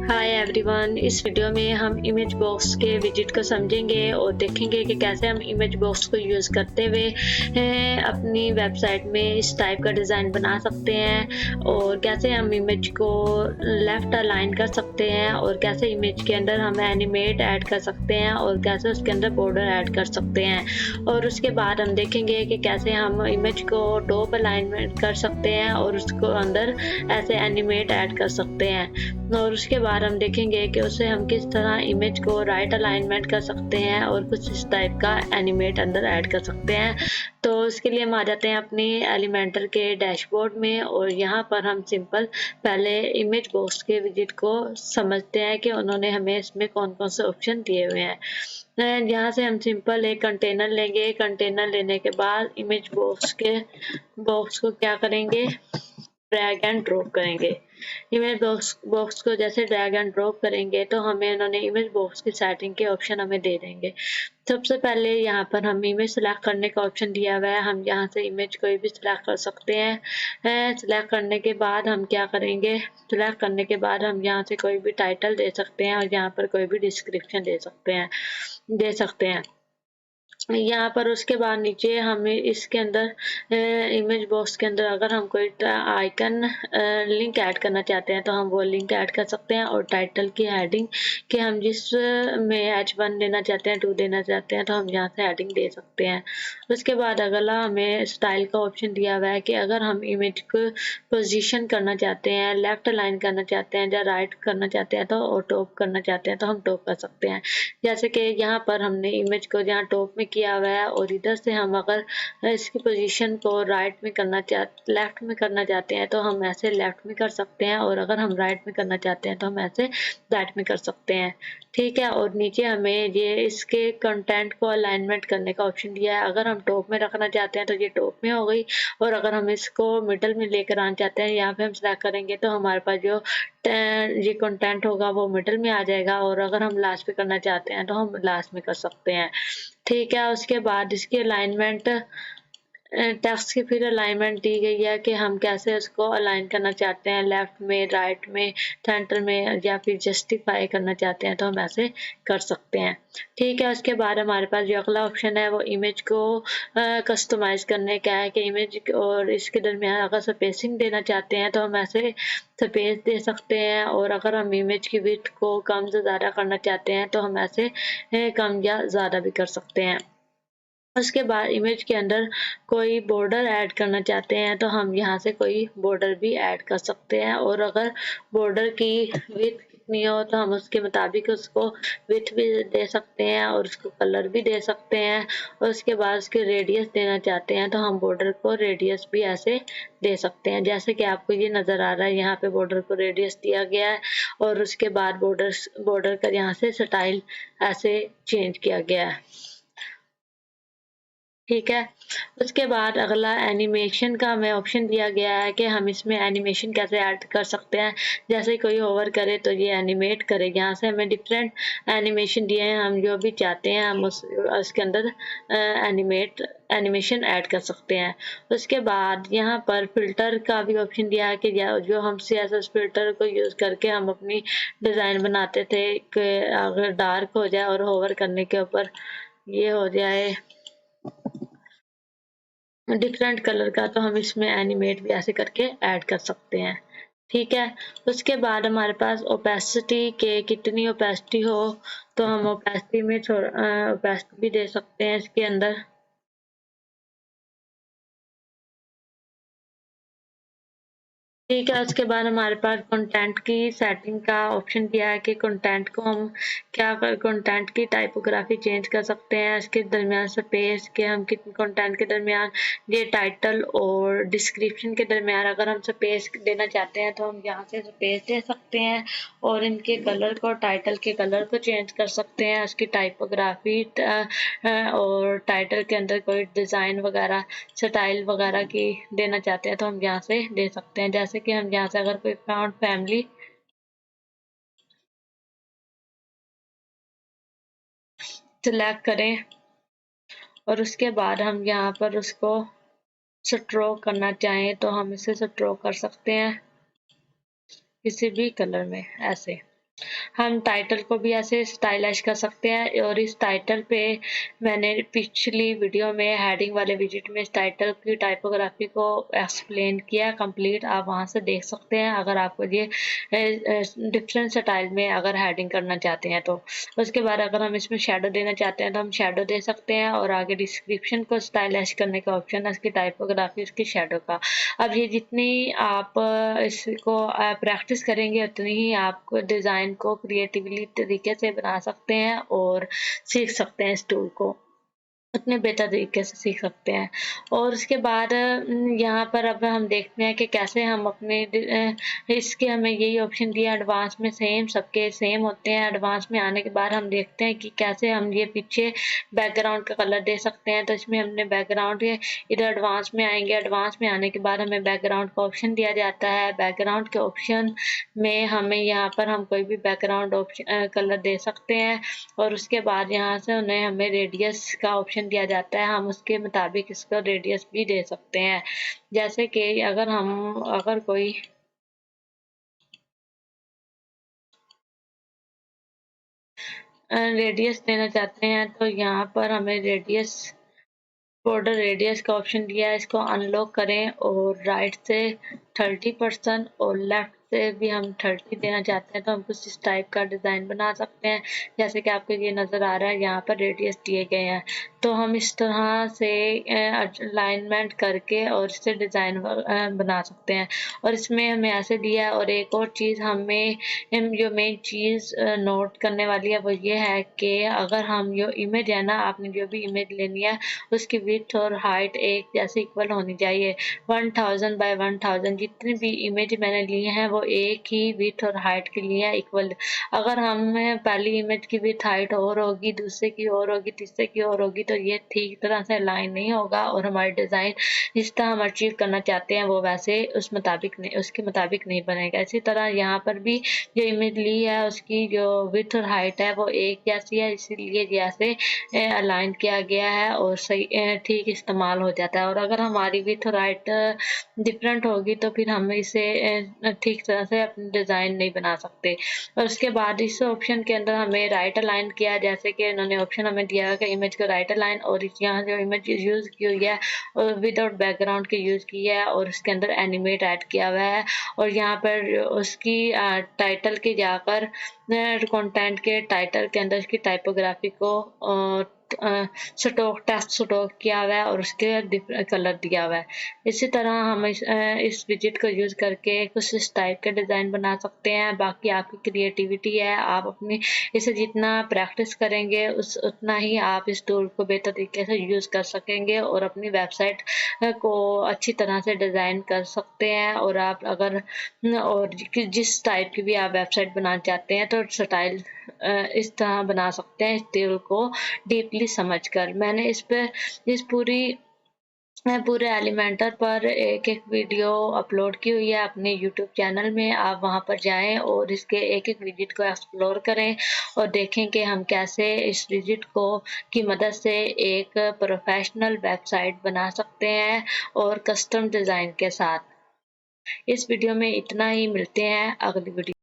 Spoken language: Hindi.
हाय एवरीवन, इस वीडियो में हम इमेज बॉक्स के विजिट को समझेंगे और देखेंगे कि कैसे हम इमेज बॉक्स को यूज़ करते हुए अपनी वेबसाइट में इस टाइप का डिज़ाइन बना सकते हैं और कैसे हम इमेज को लेफ़्ट अलाइन कर सकते हैं और कैसे इमेज के अंदर हम एनिमेट ऐड कर सकते हैं और कैसे उसके अंदर बॉर्डर ऐड कर सकते हैं। और उसके बाद हम देखेंगे कि कैसे हम इमेज को टॉप अलाइनमेंट कर सकते हैं और उसको अंदर ऐसे एनिमेट ऐड कर सकते हैं। और उसके बाद हम देखेंगे कि उसे हम किस तरह इमेज को राइट अलाइनमेंट कर सकते हैं और कुछ इस टाइप का एनिमेट अंदर ऐड कर सकते हैं। तो उसके लिए हम आ जाते हैं अपनी एलिमेंटर के डैशबोर्ड में और यहाँ पर हम सिंपल पहले इमेज बॉक्स के विजिट को समझते हैं कि उन्होंने हमें इसमें कौन कौन से ऑप्शन दिए हुए हैं। यहाँ से हम सिंपल एक कंटेनर लेंगे। कंटेनर लेने के बाद इमेज बॉक्स को क्या करेंगे, ड्रैग एंड ड्रॉप करेंगे। इमेज बॉक्स को जैसे ड्रैग एंड ड्रॉप करेंगे तो हमें उन्होंने इमेज बॉक्स की सेटिंग के ऑप्शन हमें दे देंगे। सबसे पहले यहाँ पर हम इमेज सेलेक्ट करने का ऑप्शन दिया हुआ है। हम यहाँ से इमेज कोई भी सिलेक्ट कर सकते हैं। सिलेक्ट करने के बाद हम क्या करेंगे, सिलेक्ट करने के बाद हम यहाँ से कोई भी टाइटल दे सकते हैं और यहाँ पर कोई भी डिस्क्रिप्शन दे सकते हैं। यहाँ पर उसके बाद नीचे हमें इसके अंदर इमेज बॉक्स के अंदर अगर हम कोई आइकन लिंक ऐड करना चाहते हैं तो हम वो लिंक ऐड कर सकते हैं और टाइटल की हेडिंग कि हम जिस में H1 देना चाहते हैं 2 देना चाहते हैं तो हम यहाँ से हेडिंग दे सकते हैं। उसके बाद अगला हमें स्टाइल का ऑप्शन दिया हुआ है कि अगर हम इमेज को पोजीशन करना चाहते हैं, लेफ्ट अलाइन करना चाहते हैं या राइट करना चाहते हैं तो और टॉप करना चाहते हैं तो हम टॉप कर सकते हैं। जैसे कि यहाँ पर हमने इमेज को यहाँ टॉप में किया हुआ है और इधर से हम अगर इसकी पोजीशन को लेफ्ट में करना चाहते हैं तो हम ऐसे लेफ्ट में कर सकते हैं और अगर हम राइट में करना चाहते हैं तो हम ऐसे राइट में कर सकते हैं। ठीक है, और नीचे हमें ये इसके कंटेंट को अलाइनमेंट करने का ऑप्शन दिया है। अगर हम टॉप में रखना चाहते हैं तो ये टॉप में हो गई और अगर हम इसको मिडल में लेकर आना चाहते हैं, यहाँ पे हम सिलेक्ट करेंगे तो हमारे पास जो ये कंटेंट होगा वो मिडल में आ जाएगा और अगर हम लास्ट पे करना चाहते हैं तो हम लास्ट में कर सकते हैं। ठीक है, उसके बाद इसकी अलाइनमेंट टेक्स्ट की फिर अलाइनमेंट दी गई है कि हम कैसे उसको अलाइन करना चाहते हैं, लेफ्ट में, राइट में, सेंटर में या फिर जस्टिफाई करना चाहते हैं तो हम ऐसे कर सकते हैं। ठीक है, उसके बाद हमारे पास जो अगला ऑप्शन है वो इमेज को कस्टमाइज करने का है कि इमेज और इसके दरमियान अगर स्पेसिंग देना चाहते हैं तो हम ऐसे स्पेस दे सकते हैं और अगर हम इमेज की विड्थ को कम से ज़्यादा करना चाहते हैं तो हम ऐसे कम या ज़्यादा भी कर सकते हैं। उसके बाद इमेज के अंदर कोई बॉर्डर ऐड करना चाहते हैं तो हम यहाँ से कोई बॉर्डर भी ऐड कर सकते हैं और अगर बॉर्डर की विड्थ कितनी हो तो हम उसके मुताबिक उसको विड्थ भी दे सकते हैं और उसको कलर भी दे सकते हैं। और उसके बाद उसके रेडियस देना चाहते हैं तो हम बॉर्डर को रेडियस भी ऐसे दे सकते हैं। जैसे कि आपको ये नज़र आ रहा है, यहाँ पे बॉर्डर को रेडियस दिया गया है और उसके बाद बॉर्डर का यहाँ से स्टाइल ऐसे चेंज किया गया है। ठीक है, उसके बाद अगला एनिमेशन का हमें ऑप्शन दिया गया है कि हम इसमें एनिमेशन कैसे ऐड कर सकते हैं। जैसे कोई होवर करे तो ये एनिमेट करे। यहाँ से हमें डिफरेंट एनिमेशन दिए हैं, हम जो भी चाहते हैं हम उसके अंदर एनिमेशन ऐड कर सकते हैं। उसके बाद यहाँ पर फिल्टर का भी ऑप्शन दिया है कि जो हम CSS फिल्टर को यूज़ करके हम अपनी डिज़ाइन बनाते थे कि अगर डार्क हो जाए और होवर करने के ऊपर ये हो जाए डिफरेंट कलर का तो हम इसमें एनिमेट भी ऐसे करके ऐड कर सकते हैं। ठीक है, उसके बाद हमारे पास ओपेसिटी के कितनी ओपेसिटी हो तो हम ओपेसिटी में ओपेसिटी भी दे सकते हैं इसके अंदर। ठीक है, उसके बाद हमारे पास कंटेंट की सेटिंग का ऑप्शन दिया है कि कंटेंट को हम कंटेंट की टाइपोग्राफी चेंज कर सकते हैं। इसके दरमियान स्पेस के हम कितने कंटेंट के दरमियान ये टाइटल और डिस्क्रिप्शन के दरमियान अगर हम स्पेस देना चाहते हैं तो हम यहाँ से स्पेस दे सकते हैं और इनके कलर को, टाइटल के कलर को चेंज कर सकते हैं। उसकी टाइपोग्राफी और टाइटल के अंदर कोई डिज़ाइन वगैरह, स्टाइल वगैरह की देना चाहते हैं तो हम यहाँ से दे सकते हैं। जैसे कि हम यहाँ से अगर कोई फाउंड फैमिली सिलेक्ट करें और उसके बाद हम यहाँ पर उसको स्ट्रोक करना चाहें तो हम इसे स्ट्रोक कर सकते हैं किसी भी कलर में ऐसे। हम टाइटल को भी ऐसे स्टाइलिश कर सकते हैं और इस टाइटल पे मैंने पिछली वीडियो में हेडिंग वाले विजिट में इस टाइटल की टाइपोग्राफी को एक्सप्लेन किया कंप्लीट, आप वहां से देख सकते हैं अगर आपको ये डिफरेंट स्टाइल में अगर हेडिंग करना चाहते हैं तो। उसके बाद अगर हम इसमें शेडो देना चाहते हैं तो हम शेडो दे सकते हैं और आगे डिस्क्रिप्शन को स्टाइलिश करने का ऑप्शन है, उसकी टाइपोग्राफी उसकी शेडो का। अब ये जितनी आप इसको प्रैक्टिस करेंगे उतनी ही आपको डिज़ाइन को क्रिएटिवली तरीके से बना सकते हैं और सीख सकते हैं इस टूल को उतने बेहतर तरीके से सीख सकते हैं। और उसके बाद यहाँ पर अब हम देखते हैं कि कैसे हम अपने इसके हमें यही ऑप्शन दिया एडवांस में, सेम सबके सेम होते हैं। एडवांस में आने के बाद हम देखते हैं कि कैसे हम ये पीछे बैकग्राउंड का कलर दे सकते हैं। तो इसमें हमने बैकग्राउंड इधर एडवांस में आएंगे, एडवांस में आने के बाद हमें बैकग्राउंड का ऑप्शन दिया जाता है। बैकग्राउंड के ऑप्शन में हमें यहाँ पर हम कोई भी बैकग्राउंड ऑप्शन कलर दे सकते हैं और उसके बाद यहाँ से उन्हें हमें रेडियस का ऑप्शन दिया जाता है, हम उसके मुताबिक इसका रेडियस भी दे सकते हैं। जैसे कि अगर कोई रेडियस देना चाहते हैं तो यहाँ पर हमें रेडियस बॉर्डर रेडियस का ऑप्शन दिया है, इसको अनलॉक करें और राइट से 30% और लेफ्ट से भी हम 30 देना चाहते हैं तो हम कुछ इस टाइप का डिज़ाइन बना सकते हैं। जैसे कि आपको ये नज़र आ रहा है यहाँ पर रेडियस दिए गए हैं, तो हम इस तरह से अलाइनमेंट करके और इससे डिज़ाइन बना सकते हैं। और इसमें हमें ऐसे दिया है। और एक और चीज़ हमें जो मेन चीज़ नोट करने वाली है वो ये है कि अगर हम जो इमेज है ना, आपने जो भी इमेज लेनी है उसकी विड्थ और हाइट एक जैसे इक्वल होनी चाहिए। 1000 बाय 1000 जितनी भी इमेज मैंने ली हैं वो एक ही विड्थ और हाइट के लिए इक्वल। अगर हम पहली इमेज की विड्थ हाइट और होगी, दूसरे की और होगी, तीसरे की और होगी तो ये ठीक तरह से अलाइन नहीं होगा और हमारे डिज़ाइन जिस तरह हम अचीव करना चाहते हैं वो वैसे उसके मुताबिक नहीं बनेगा। इसी तरह यहाँ पर भी जो इमेज ली है उसकी जो विड्थ और हाइट है वो एक जैसी है, इसीलिए जैसे अलाइन किया गया है और सही ठीक इस्तेमाल हो जाता है। और अगर हमारी विड्थ और हाइट डिफरेंट होगी तो फिर हम इसे ठीक तरह से अपनी डिज़ाइन नहीं बना सकते। और उसके बाद इस ऑप्शन के अंदर हमें राइट अलाइन किया, जैसे कि इन्होंने ऑप्शन हमें दिया है कि इमेज को राइट अलाइन, और यहाँ जो इमेज यूज़ की हुई है विदाउट बैकग्राउंड के यूज़ की है और उसके अंदर एनिमेट ऐड किया हुआ है। और यहाँ पर उसकी टाइटल के जाकर कंटेंट के टाइटल के अंदर उसकी टाइपोग्राफी को टेक्स्ट स्टॉक किया हुआ है और उसके कलर दिया हुआ है। इसी तरह हम इस विजिट को यूज़ करके कुछ इस टाइप के डिज़ाइन बना सकते हैं। बाकी आपकी क्रिएटिविटी है, आप अपनी इसे जितना प्रैक्टिस करेंगे उतना ही आप इस टूल को बेहतर तरीके से यूज़ कर सकेंगे और अपनी वेबसाइट को अच्छी तरह से डिज़ाइन कर सकते हैं। और आप अगर और जिस टाइप की भी आप वेबसाइट बनाना चाहते हैं तो स्टाइल इस तरह बना सकते हैं इस टूल को डीपली समझकर। मैंने इस पूरे एलिमेंटर पर एक वीडियो अपलोड की हुई है अपने यूट्यूब चैनल में, आप वहां पर जाएं और इसके एक विजिट को एक्सप्लोर करें और देखें कि हम कैसे इस विजिट को की मदद से एक प्रोफेशनल वेबसाइट बना सकते हैं और कस्टम डिज़ाइन के साथ। इस वीडियो में इतना ही, मिलते हैं अगली वीडियो।